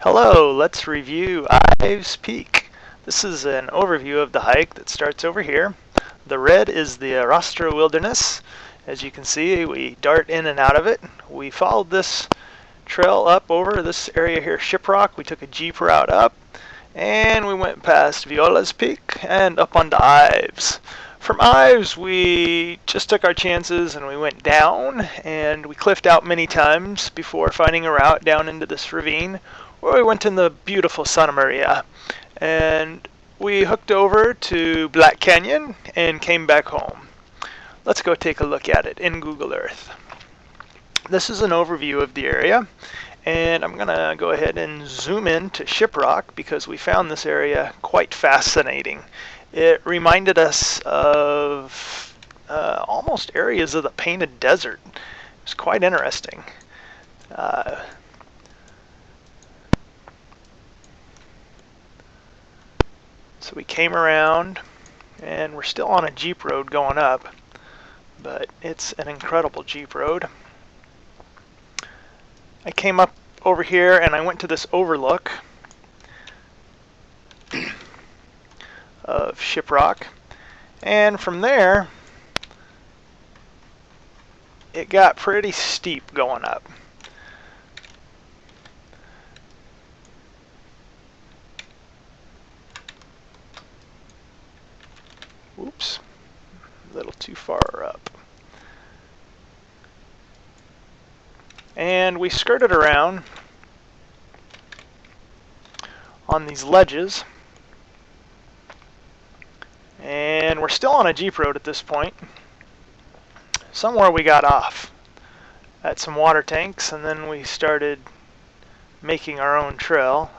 Hello, let's review Ives Peak. This is an overview of the hike that starts over here. The red is the Rostra Wilderness. As you can see, we dart in and out of it. We followed this trail up over this area here, Shiprock. We took a jeep route up, and we went past Viola's Peak and up onto Ives. From Ives, we just took our chances and we went down, and we cliffed out many times before finding a route down into this ravine, where we went in the beautiful Santa Maria. And we hooked over to Black Canyon and came back home. Let's go take a look at it in Google Earth. This is an overview of the area, and I'm going to go ahead and zoom in to Shiprock because we found this area quite fascinating. It reminded us of almost areas of the Painted Desert. It was quite interesting. So we came around, and we're still on a jeep road going up, but it's an incredible jeep road. I came up over here and I went to this overlook of Shiprock, and from there it got pretty steep going up. Oops, a little too far up. And we skirted around on these ledges, and we're still on a jeep road at this point. Somewhere we got off at some water tanks, and then we started making our own trail.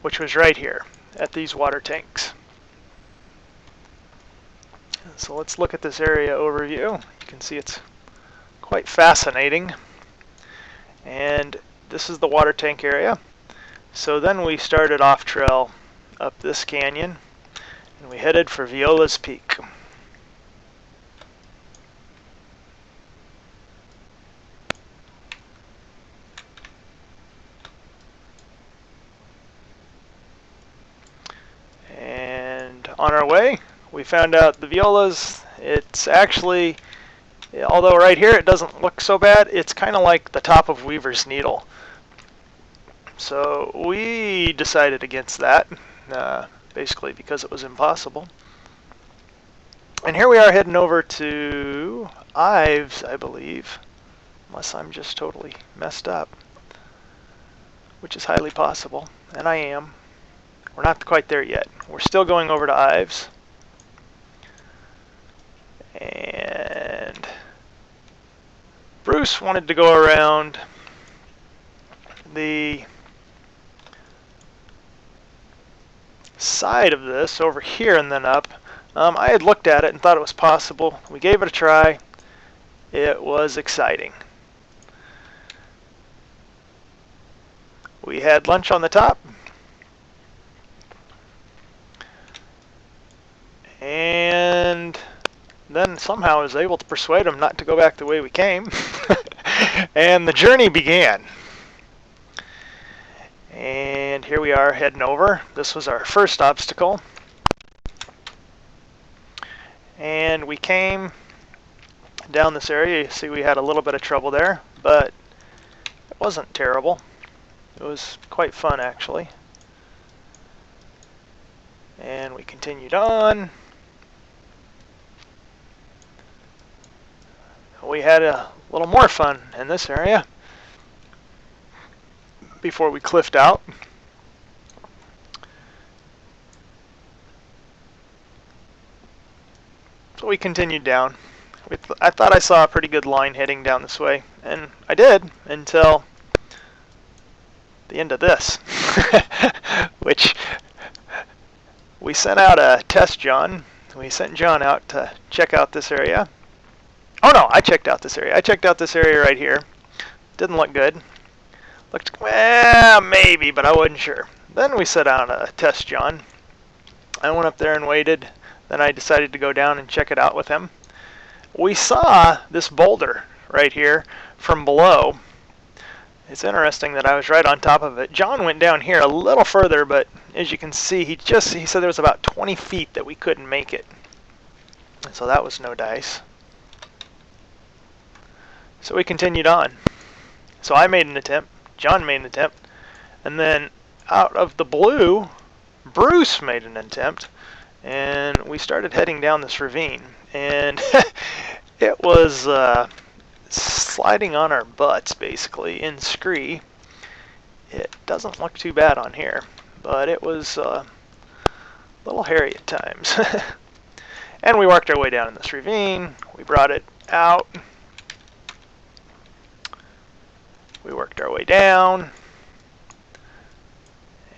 Which was right here at these water tanks. So let's look at this area overview. You can see it's quite fascinating. And this is the water tank area. So then we started off trail up this canyon, and we headed for Viola's Peak. And on our way, we found out the Violas, it's actually, although right here it doesn't look so bad, it's kind of like the top of Weaver's Needle. So we decided against that, basically because it was impossible. And here we are heading over to Ives, I believe, unless I'm just totally messed up, which is highly possible, and I am. We're not quite there yet. We're still going over to Ives. And Bruce wanted to go around the side of this over here and then up. I had looked at it and thought it was possible. We gave it a try. It was exciting. We had lunch on the top. And then somehow I was able to persuade him not to go back the way we came. And the journey began. And here we are heading over. This was our first obstacle. And we came down this area. You see we had a little bit of trouble there, but it wasn't terrible. It was quite fun, actually. And we continued on. We had a little more fun in this area before we cliffed out. So we continued down. I thought I saw a pretty good line heading down this way, and I did until the end of this, which we sent out a test John. We sent John out to check out this area. Oh no, I checked out this area. I checked out this area right here. Didn't look good. Looked, well, maybe, but I wasn't sure. Then we set out a test John. I went up there and waited. Then I decided to go down and check it out with him. we saw this boulder right here from below. It's interesting that I was right on top of it. John went down here a little further, but as you can see, he said there was about 20 feet that we couldn't make it. So that was no dice. So we continued on. So I made an attempt, John made an attempt, and then out of the blue, Bruce made an attempt, and we started heading down this ravine. And it was sliding on our butts, basically, in scree. It doesn't look too bad on here, but it was a little hairy at times. And we worked our way down in this ravine. We brought it out. We worked our way down.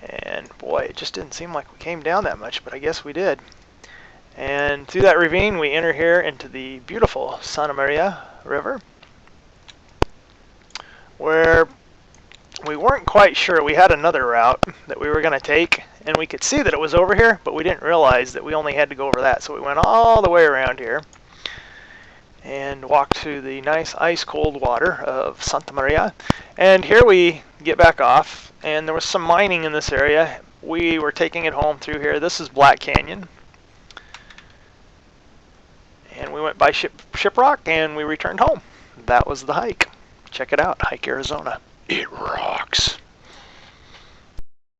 And boy, it just didn't seem like we came down that much, but I guess we did. And through that ravine, we enter here into the beautiful Santa Maria River, where we weren't quite sure. We had another route that we were going to take, and we could see that it was over here, but we didn't realize that we only had to go over that. So we went all the way around here and walked to the nice ice-cold water of Santa Maria. And here we get back off, and there was some mining in this area. We were taking it home through here. This is Black Canyon. And we went by Shiprock, and we returned home. That was the hike. Check it out, Hike Arizona. It rocks.